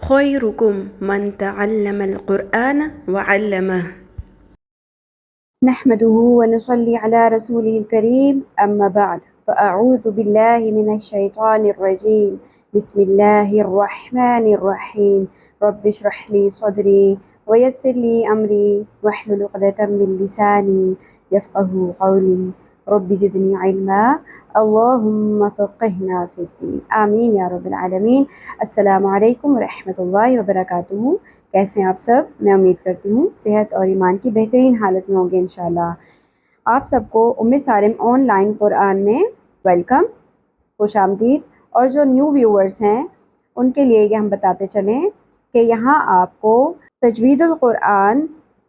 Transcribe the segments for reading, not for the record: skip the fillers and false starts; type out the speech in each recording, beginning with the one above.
خيركم من تعلم القرآن وعلمه. نحمده ونصلي على رسوله الكريم أما بعد فأعوذ بالله من الشيطان الرجيم بسم الله الرحمن الرحيم رب اشرح لي صدري ويسر لي أمري واحلل عقدة من لساني يفقه قولي رب زدني علما اللهم فقهنا في الدين آمین یا رب العالمین۔ السلام علیکم ورحمۃ اللہ وبرکاتہ۔ کیسے ہیں آپ سب؟ میں امید کرتی ہوں صحت اور ایمان کی بہترین حالت میں ہوں گے انشاءاللہ۔ آپ سب کو سارم آن لائن قرآن میں ویلکم، خوش آمدید۔ اور جو نیو ویورز ہیں ان کے لیے یہ ہم بتاتے چلیں کہ یہاں آپ کو تجوید القرآن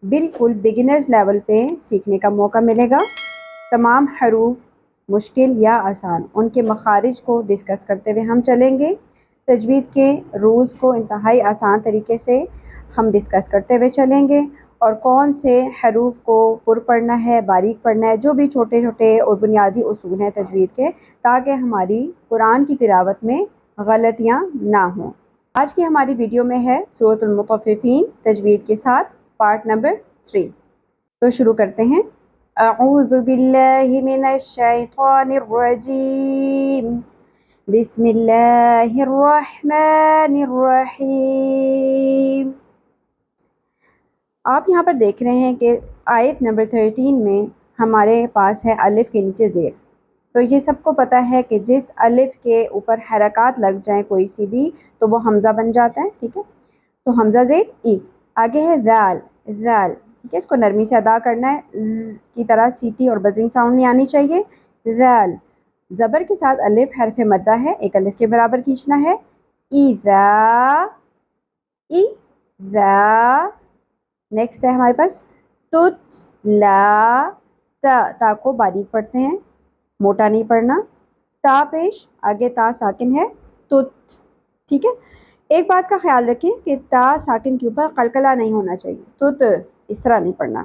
بالکل بگنرز لیول پہ سیکھنے کا موقع ملے گا۔ تمام حروف مشکل یا آسان ان کے مخارج کو ڈسکس کرتے ہوئے ہم چلیں گے۔ تجوید کے رولز کو انتہائی آسان طریقے سے ہم ڈسکس کرتے ہوئے چلیں گے، اور کون سے حروف کو پر پڑھنا ہے، باریک پڑھنا ہے، جو بھی چھوٹے چھوٹے اور بنیادی اصول ہیں تجوید کے، تاکہ ہماری قرآن کی تلاوت میں غلطیاں نہ ہوں۔ آج کی ہماری ویڈیو میں ہے سورۃ المطففین تجوید کے ساتھ پارٹ نمبر 3۔ تو شروع کرتے ہیں۔ اعوذ باللہ من الشیطان الرجیم بسم اللہ الرحمن الرحیم۔ آپ یہاں پر دیکھ رہے ہیں کہ آیت نمبر 13 میں ہمارے پاس ہے الف کے نیچے زیر۔ تو یہ سب کو پتہ ہے کہ جس الف کے اوپر حرکات لگ جائیں کوئی سی بھی تو وہ حمزہ بن جاتا ہے، ٹھیک ہے؟ تو حمزہ زیر ای۔ آگے ہے ذال، ذال، ٹھیک ہے؟ اس کو نرمی سے ادا کرنا ہے، ز کی طرح سیٹی اور بزنگ ساؤنڈ نہیں آنی چاہیے۔ ذال، زبر کے ساتھ الف حرف مدہ ہے، ایک الف کے برابر کھینچنا ہے۔ اذا، اذا۔ نیکسٹ ہے ہمارے پاس تتلا، تا، تا کو باریک پڑھتے ہیں، موٹا نہیں پڑھنا۔ تا پیش، آگے تا ساکن ہے، تت، ٹھیک ہے؟ ایک بات کا خیال رکھیں کہ تا ساکن کے اوپر قلقلہ نہیں ہونا چاہیے، تت اس طرح نہیں پڑھنا۔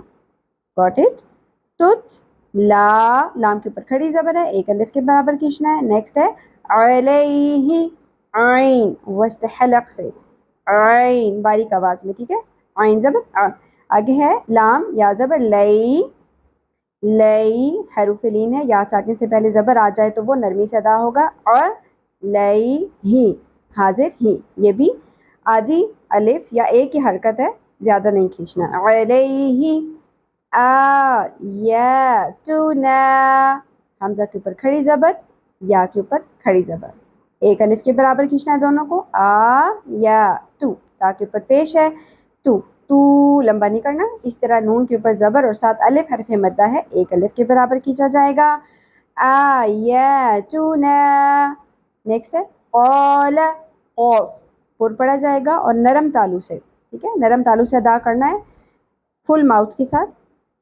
Got it? تت لا، لام کے اوپر کھڑی زبر ہے، ایک الف کے برابر کھینچنا ہے۔ نیکسٹ ہے علیہ، عین وسط حلق سے، عین باریک آواز میں، ٹھیک ہے؟ عین زبر آ۔ آگے ہے لام یا زبر لئی، لئی حروف لین ہے، یا ساکن سے پہلے زبر آ جائے تو وہ نرمی سے ادا ہوگا، اور لئی ہی، حاضر ہی، یہ بھی آدھی الف یا ایک ہی حرکت ہے، زیادہ نہیں کھینچنا۔ علیہ آیاتنا، حمزہ کے اوپر کھڑی زبر، یا کے اوپر کھڑی زبر، ایک الف کے برابر کھینچنا ہے دونوں کو۔ آ یا تو، تا کے اوپر پیش ہے، تو، تو لمبا نہیں کرنا، اس طرح نون کے اوپر زبر اور ساتھ الف حرف مدہ ہے، ایک الف کے برابر کھینچا جائے گا۔ آیاتنا۔ نیکسٹ ہے قال، قوف پر پڑھا جائے گا اور نرم تالو سے، ٹھیک ہے؟ نرم تالو سے ادا کرنا ہے، فل ماؤتھ کے ساتھ۔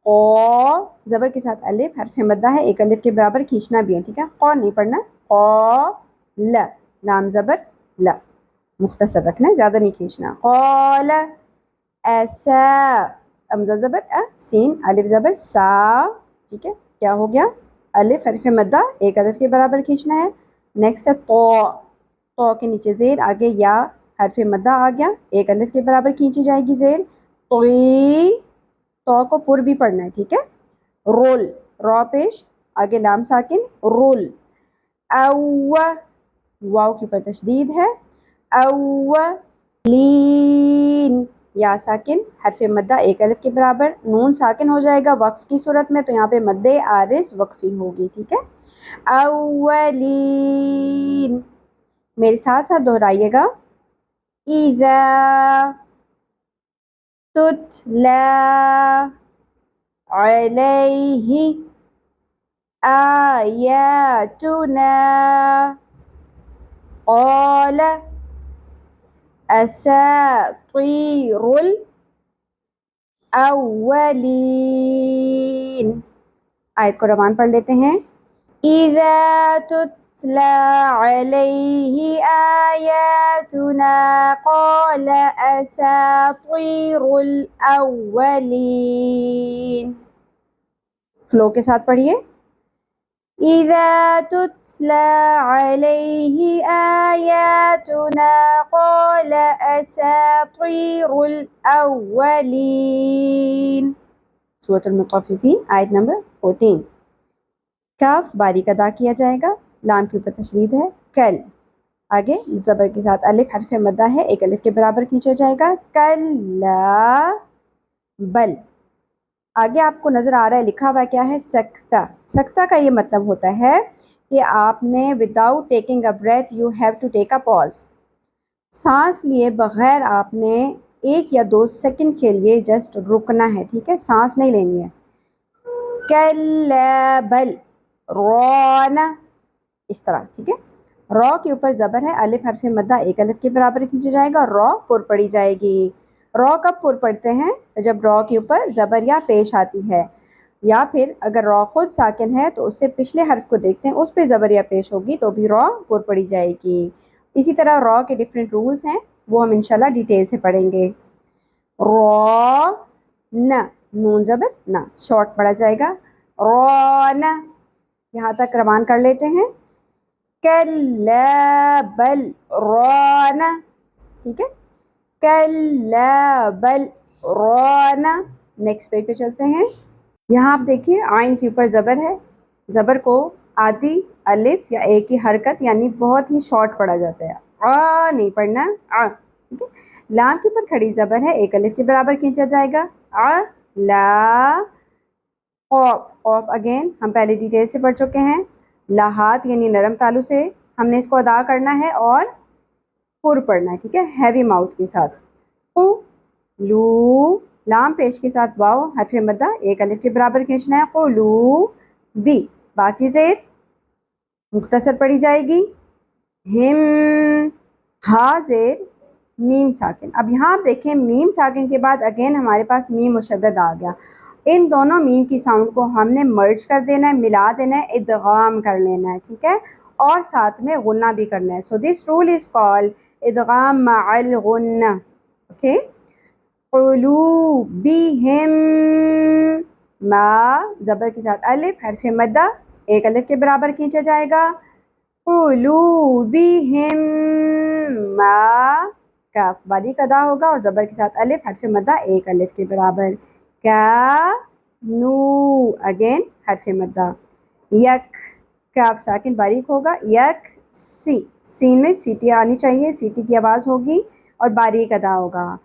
قو، زبر کے ساتھ الف حرف مدہ ہے، ایک الف کے برابر کھینچنا بھی ہے، ٹھیک ہے؟ قو نہیں پڑھنا، قال، لام زبر لا، مختصر رکھنا ہے، زیادہ نہیں کھینچنا۔ قال ایسا، حمزہ زبر سین، الف زبر سا، ٹھیک ہے؟ کیا ہو گیا؟ الف حرف مدہ، ایک الف کے برابر کھینچنا ہے۔ نیکسٹ ہے تو، تو کے نیچے زیر، آگے یا حرف مدہ آ گیا، ایک الف کے برابر کھینچی جائے گی زیر۔ توی، تو کو پر بھی پڑھنا ہے، ٹھیک ہے؟ رول، را پیش، آگے لام ساکن، رول۔ او، واو کے اوپر تشدید ہے، او لین، یا ساکن حرف مدہ ایک الف کے برابر، نون ساکن ہو جائے گا وقف کی صورت میں، تو یہاں پہ مد عارض وقفی ہوگی، ٹھیک ہے؟ اولین، میرے ساتھ ساتھ دہرائیے گا۔ اذا تتلا علیہ آیاتنا قال اساطیر الاولین۔ آیت کو روان پڑھ لیتے ہیں۔ اذا تتلا علیہ آیاتنا قال اساطیر الاولین۔ فلو کے ساتھ پڑھیے۔ اذا تتلا علیہ آیاتنا قال اساطیر الاولین. سورۃ المطففین آیت نمبر 14. کاف باریک ادا کیا جائے گا، لام کے اوپر تشدید ہے. کل، آگے زبر کے ساتھ الف حرف مدہ ہے، ایک الف کے برابر کھینچا جائے گا. کلا بل. آگے آپ کو نظر آ رہا ہے لکھا ہوا کیا ہے؟ سکتہ. سکتہ کا یہ مطلب ہوتا ہے کہ آپ نے without taking a breath you have to take a pause. سانس لیے بغیر آپ نے 1 یا 2 سیکنڈ کے لیے جسٹ رکنا ہے، ٹھیک ہے، سانس نہیں لینی ہے. کلا بل رونا، اس طرح، ٹھیک ہے. رو کے اوپر زبر ہے، الف حرف مدہ ایک الف کے برابر کھینچا جائے گا، رو پر پڑی جائے گی. رو کب پر پڑتے ہیں؟ جب رو کے اوپر زبر یا پیش آتی ہے، یا پھر اگر رو خود ساکن ہے تو اس سے پچھلے حرف کو دیکھتے ہیں، اس پہ زبر یا پیش ہوگی تو بھی رو پر پڑی جائے گی. اسی طرح رو کے ڈیفرنٹ رولز ہیں، وہ ہم انشاءاللہ ڈیٹیل سے پڑھیں گے. رو نہ، نون زبر نہ، شارٹ پڑھا جائے گا. رو نہ، یہاں تک روان کر لیتے ہیں. کلا بل رونا، ٹھیک ہے. کلا بل رونا. نیکسٹ پیج پہ چلتے ہیں. یہاں آپ دیکھیے آئین کے اوپر زبر ہے، زبر کو آدھی الف یا ایک ہی حرکت یعنی بہت ہی شارٹ پڑھا جاتا ہے. نہیں پڑھنا، ٹھیک ہے. لام کے اوپر کھڑی زبر ہے، ایک الف کے برابر کھینچا جائے گا. لا. خوف، خوف اگین ہم پہلے ڈیٹیل سے پڑھ چکے ہیں. لاہات یعنی نرم تالو سے ہم نے اس کو ادا کرنا ہے اور پر پڑھنا ہے، ٹھیک ہے، ہیوی ماؤتھ کے ساتھ. لو، لام پیش کے ساتھ واو حرف مدہ ایک الف کے برابر کھینچنا ہے. قلو بی، باقی زیر مختصر پڑھی جائے گی. ہم، ہا زیر میم ساکن. اب یہاں آپ دیکھیں میم ساکن کے بعد اگین ہمارے پاس میم مشدد آ گیا. ان دونوں میم کی ساؤنڈ کو ہم نے مرج کر دینا ہے، ملا دینا ہے، ادغام کر لینا ہے، ٹھیک ہے، اور ساتھ میں غنہ بھی کرنا ہے. سو دس رول از کالڈ ادغام مع الغنہ. اوکے. قلوبہم، ما زبر کے ساتھ الف حرف مدہ ایک الف کے برابر کھینچا جائے گا. قلوبہم، ما کاف باریک ادا ہوگا اور زبر کے ساتھ الف حرف مدہ ایک الف کے برابر. نو اگین حرف مدہ. یک، کاف ساکن باریک ہوگا. یک سی، سین میں سیٹی آنی چاہیے، سیٹی کی آواز ہوگی اور باریک ادا ہوگا.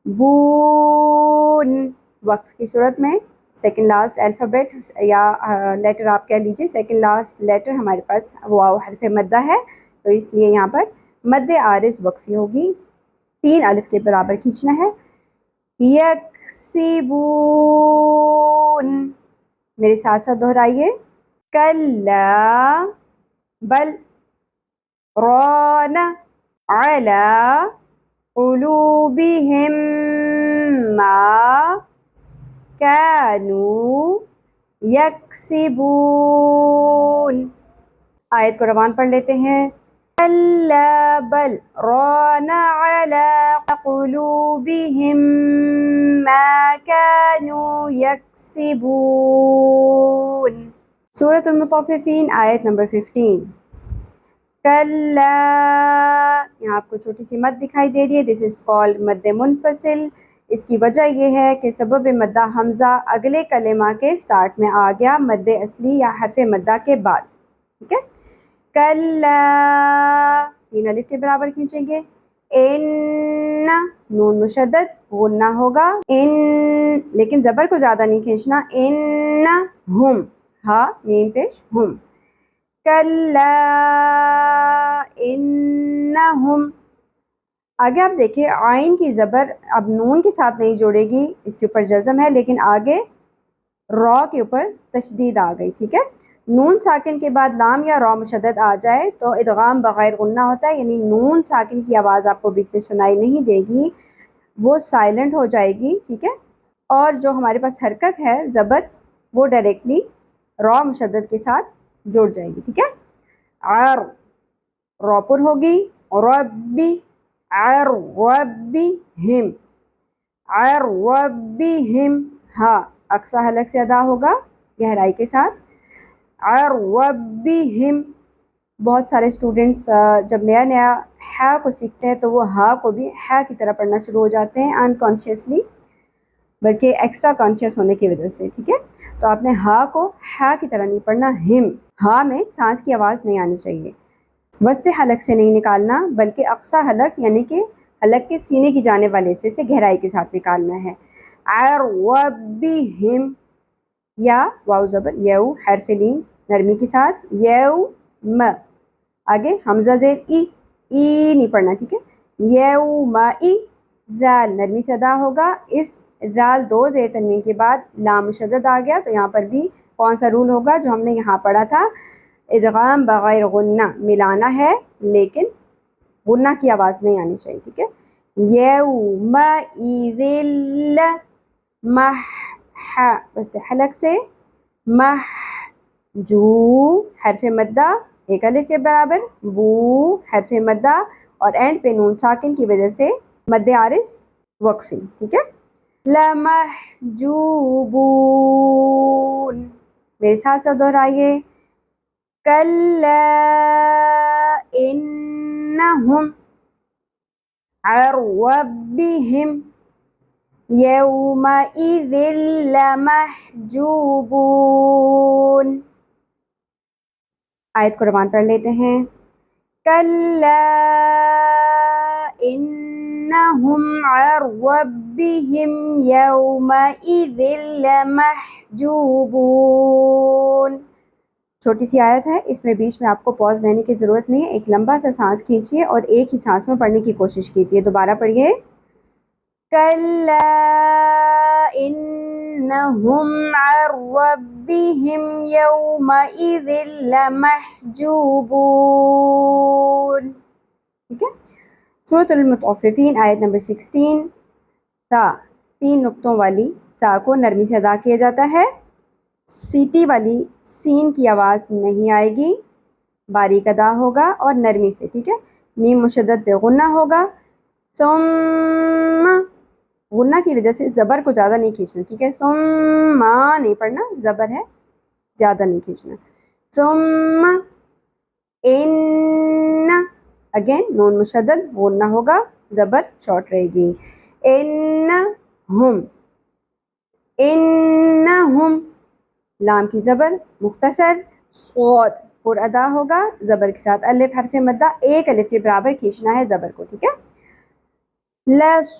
بون، وقف کی صورت میں سیکنڈ لاسٹ الفابیٹ یا لیٹر آپ کہہ لیجیے، سیکنڈ لاسٹ لیٹر ہمارے پاس واو حرف مدہ ہے تو اس لیے یہاں پر مد عارض وقفی ہوگی، 3 الف کے برابر کھینچنا ہے. یکسبون، میرے ساتھ ساتھ دہرائیے. کلا بل ران علی قلوبہم ما كانوا یکسبون. آیت کو روان پڑھ لیتے ہیں. کلا بل ران علی قلوبہم ما كانوا یکسبون. سورۃ المطففین آیت نمبر 15. کلا، یہاں آپ کو چھوٹی سی مد دکھائی دے رہی ہے، دس از کالڈ مد منفصل. اس کی وجہ یہ ہے کہ سبب مدہ حمزہ اگلے کلمہ کے سٹارٹ میں آ گیا مد اصلی یا حرف مدہ کے بعد، ٹھیک ہے. کلا، 3 الف کے برابر کھینچیں گے. ان، نون مشدد غنہ ہوگا. ان، لیکن زبر کو زیادہ نہیں کھینچنا. ان ہم، ہا میم پیش ہم. کلا انہم. آگے آپ دیکھیں عین کی زبر اب نون کے ساتھ نہیں جوڑے گی، اس کے اوپر جزم ہے، لیکن آگے رو کے اوپر تشدید آ گئی، ٹھیک ہے. نون ساکن کے بعد لام یا رو مشدد آ جائے تو ادغام بغیر غنہ ہوتا ہے، یعنی نون ساکن کی آواز آپ کو بیچ میں سنائی نہیں دے گی، وہ سائلنٹ ہو جائے گی، ٹھیک ہے. اور جو ہمارے پاس حرکت ہے زبر وہ ڈائریکٹلی رو مشدد کے ساتھ جڑ جائے گی، ٹھیک ہے. عر، رو پر ہوگی. ربی، عر ربہم، عر ربہم، ہا اقصی حلق سے ادا ہوگا گہرائی کے ساتھ. عر ربہم. بہت سارے اسٹوڈنٹس جب نیا نیا ہا کو سیکھتے ہیں تو وہ ہا کو بھی ہا کی طرح پڑھنا شروع ہو جاتے ہیں انکانشیسلی، بلکہ ایکسٹرا کانشیس ہونے کی وجہ سے، ٹھیک ہے؟ تو آپ نے ہا کو ہا کی طرح نہیں پڑھنا، ہم، ہا میں سانس کی آواز نہیں آنی چاہیے، وسط حلق سے نہیں نکالنا بلکہ اقصی حلق یعنی کہ حلق کے سینے کی جانب والے حصے سے گہرائی کے ساتھ نکالنا ہے۔ ربہم، یا واو زبر یو، حرف لین نرمی کے ساتھ، یوم، آگے حمزہ زیر ای نہیں پڑھنا، ٹھیک ہے؟ یوم ای، ذال نرمی سے ادا ہوگا، اس ذال دو زیر تنوین کے بعد لام مشدد آ گیا، تو یہاں پر بھی کون سا رول ہوگا جو ہم نے یہاں پڑھا تھا، ادغام بغیر غنہ، ملانا ہے لیکن غنہ کی آواز نہیں آنی چاہیے، ٹھیک ہے؟ یومئذ وسط حلق سے، جو حرف مدہ ایک الف کے برابر، بو حرف مدہ اور اینڈ پہ نون ساکن کی وجہ سے مد عارض وقفی، ٹھیک ہے؟ لمحجوبون، میرے ساتھ ساتھ دہرائیے، کلا انہم عن ربہم یومئذ لمحجوبون۔ آیت کو روان پڑھ لیتے ہیں، کلا انہم عن ربہم یومئذ لمحجوبون۔ چھوٹی سی آیت ہے، اس میں بیچ میں آپ کو پاز لینے کی ضرورت نہیں ہے، ایک لمبا سا سانس کھینچیے اور ایک ہی سانس میں پڑھنے کی کوشش کیجیے۔ دوبارہ پڑھیے، کلا انہم عن ربہم یومئذ لمحجوبون، ٹھیک ہے؟ سورۃ المطففین آیت نمبر 16، تا، 3 نقطوں والی تا کو نرمی سے ادا کیا جاتا ہے، سیٹی والی سین کی آواز نہیں آئے گی، باریک ادا ہوگا اور نرمی سے، ٹھیک ہے؟ میم مشدد پہ غنہ ہوگا، ثم، غنہ کی وجہ سے زبر کو زیادہ نہیں کھینچنا، ٹھیک ہے؟ ثم نہیں پڑھنا، زبر ہے زیادہ نہیں کھینچنا، ثم ان، اگین نون مشدد غنہ ہوگا، زبر شارٹ رہے گی، انہم، انہم، لام کی زبر مختصر، صوت پر ادا ہوگا، زبر کے ساتھ الف حرف مدہ ایک الف کے برابر کھینچنا ہے زبر کو، ٹھیک ہے؟ لصالل،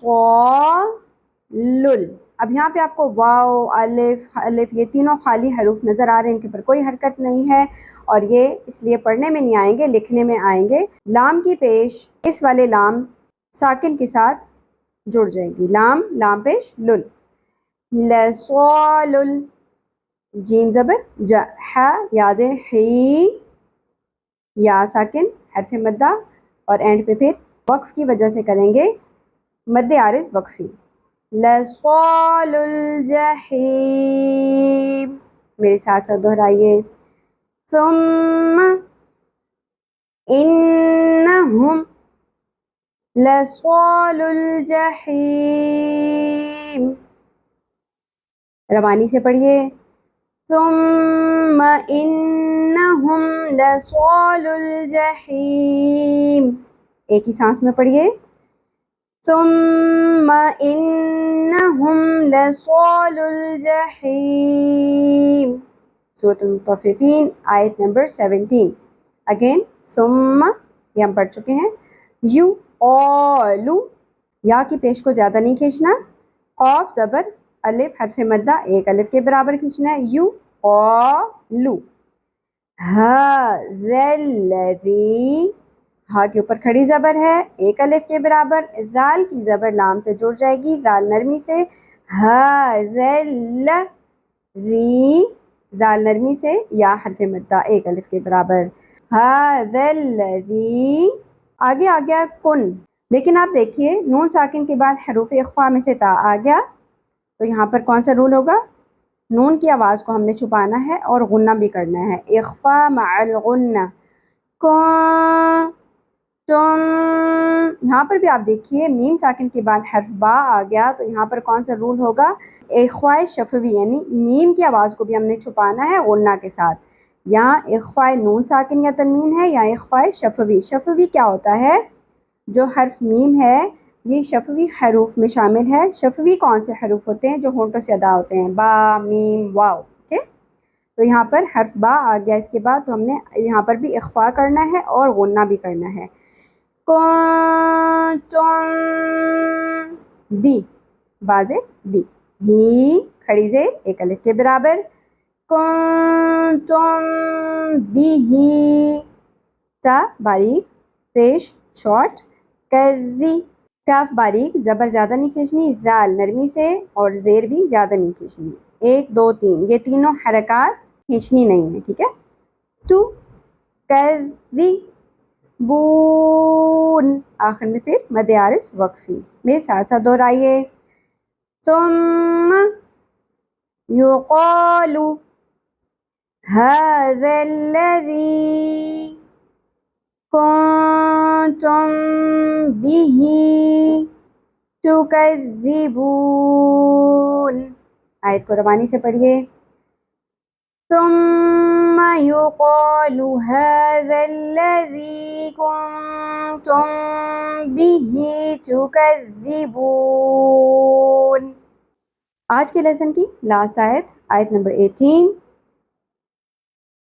اب یہاں پہ آپ کو واو، الف یہ تینوں خالی حروف نظر آ رہے ہیں، ان کے اوپر کوئی حرکت نہیں ہے اور یہ اس لیے پڑھنے میں نہیں آئیں گے، لکھنے میں آئیں گے۔ لام کی پیش اس والے لام ساکن کے ساتھ جڑ جائے گی، لام پیش لل، لصالل، جیم زبر جا، ہا یا زیر ہی، یا ساکن حرف مدہ اور اینڈ پہ پھر وقف کی وجہ سے کریں گے مد عارض وقفی، لصال الجحیم، میرے ساتھ ساتھ دہرائیے، ثم انہم لصال الجحیم، روانی سے پڑھیے، ثم انہم لصال الجحیم، ایک ہی سانس میں پڑھیے، ثم انہم لصال الجحیم۔ سورۃ المطففین آیت نمبر 17، اگین ثم، یہ ہم پڑھ چکے ہیں، یو قالو، یا کی پیش کو زیادہ نہیں کھینچنا، قاف زبر الف حرف مدہ ایک الف کے برابر کھینچنا ہے، یو قالو، ھذا الذی، ہا کے اوپر کھڑی زبر ہے ایک الف کے برابر، ذال کی زبر لام سے جڑ جائے گی، ذال نرمی سے، ھذا الذی، ذال نرمی سے، یا حرف مدہ ایک الف کے برابر، ھذا الذی، آگے آ گیا کن، لیکن آپ دیکھیے نون ساکن کے بعد حروف اخفاء میں سے تا آ گیا، تو یہاں پر کون سا رول ہوگا، نون کی آواز کو ہم نے چھپانا ہے اور غنہ بھی کرنا ہے، اخفاء مع الغنہ، تم، یہاں پر بھی آپ دیکھیے میم ساکن کے بعد حرف با آ گیا، تو یہاں پر کون سا رول ہوگا، اخفاء شفوی، یعنی میم کی آواز کو بھی ہم نے چھپانا ہے غنہ کے ساتھ، یہاں اخفاء نون ساکن یا تنوین ہے یا اخفاء شفوی. شفوی کیا ہوتا ہے؟ جو حرف میم ہے یہ شفوی حروف میں شامل ہے. شفوی کون سے حروف ہوتے ہیں؟ جو ہونٹوں سے ادا ہوتے ہیں، با، میم، واو. تو یہاں پر حرف با آ گیا اس کے بعد، تو ہم نے یہاں پر بھی اخفاء کرنا ہے اور غنہ بھی کرنا ہے. Be, بازے be. ہی کھڑی زیر ایک الف کے برابر. کنتم بھی، تا باریک پیش شارٹ. کذی، کاف باریک زبر زیادہ نہیں کھینچنی، زال نرمی سے اور زیر بھی زیادہ نہیں کھینچنی. 1 2 3 یہ تینوں حرکات کھینچنی نہیں ہے، ٹھیک ہے. تو کذی بون، آخر میں پھر مد عارض وقفی. میرے ساتھ ساتھ دہرائیے. ثم یقال هذا الذی کنتم به تکذبون. آیت کو روانی سے پڑھیے. ثم يقال هذا الذي كنتم به تكذبون. آج کے لیسن کی لاسٹ آیت، آیت نمبر 18.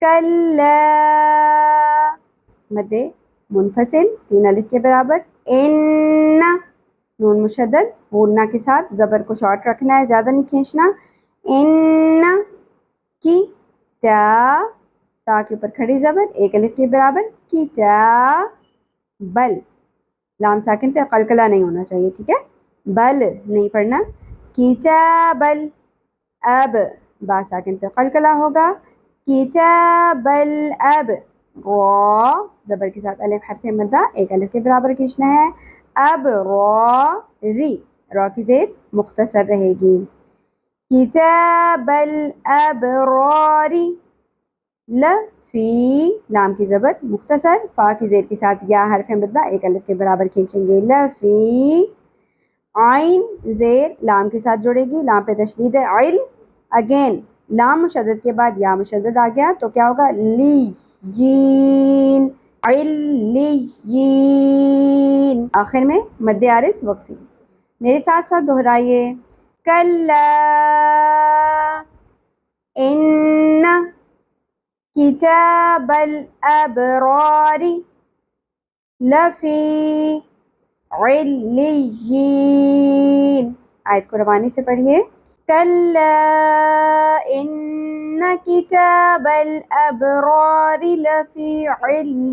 کلا، مد منفصل 3 الف کے برابر. ان، نون مشدد غنہ کے ساتھ زبر کو شارٹ رکھنا ہے، زیادہ نہیں کھینچنا. ان کی تا، تا کے اوپر کھڑی زبر ایک الف کے برابر. کتابل، لام ساکن پہ قلقلہ نہیں ہونا چاہیے، ٹھیک ہے. بل نہیں پڑھنا. کتابل، اب با ساکن پہ قلقلہ ہوگا. کتابل اب، را زبر کے ساتھ الف حرف مدہ ایک الف کے برابر کھینچنا ہے. اب را ری، را کی زیر مختصر رہے گی. کتاب الابراری، لفی لام کی زبر مختصر، فا کی زیر کے ساتھ یا حرف مدہ ایک الف کے برابر کھینچیں گے. لفی، عین زیر لام کے ساتھ جڑے گی، لام پہ تشدید ہے. عل، اگین لام مشدد کے بعد یا مشدد آ گیا تو کیا ہوگا؟ لی جین، علیین. آخر میں مد عارض وقفی. میرے ساتھ ساتھ دہرائیے. کلا ان کتاب الابرار لفی علیین. آیت کو روانی سے پڑھیے. کلا ان کتاب الابرار لفی علیین.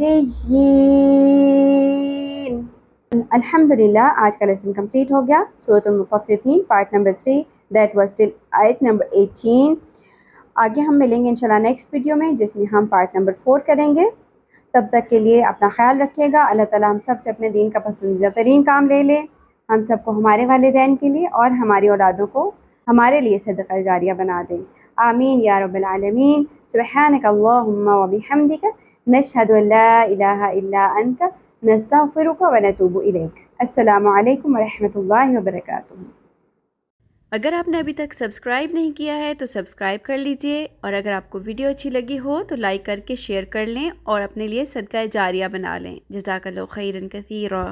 الحمدللہ آج کا لیسن کمپلیٹ ہو گیا. سورۃ المطففین پارٹ نمبر 3 دیٹ واز ٹل آیت نمبر 18. آگے ہم ملیں گے انشاءاللہ نیکسٹ ویڈیو میں جس میں ہم پارٹ نمبر 4 کریں گے. تب تک کے لیے اپنا خیال رکھیے گا. اللہ تعالیٰ ہم سب سے اپنے دین کا پسندیدہ ترین کام لے لے. ہم سب کو ہمارے والدین کے لیے اور ہماری اولادوں کو ہمارے لیے صدقہ جاریہ بنا دیں. آمین یا رب العالمین. سبحانک اللہم و بحمدک نشہد ان لا الہ الا انت نستغفرک و نتوب الیک. السلام علیکم ورحمۃ اللہ وبرکاتہ. اگر آپ نے ابھی تک سبسکرائب نہیں کیا ہے تو سبسکرائب کر لیجئے، اور اگر آپ کو ویڈیو اچھی لگی ہو تو لائک کر کے شیئر کر لیں اور اپنے لیے صدقہ جاریہ بنا لیں. جزاک اللہ خیرا کثیرا.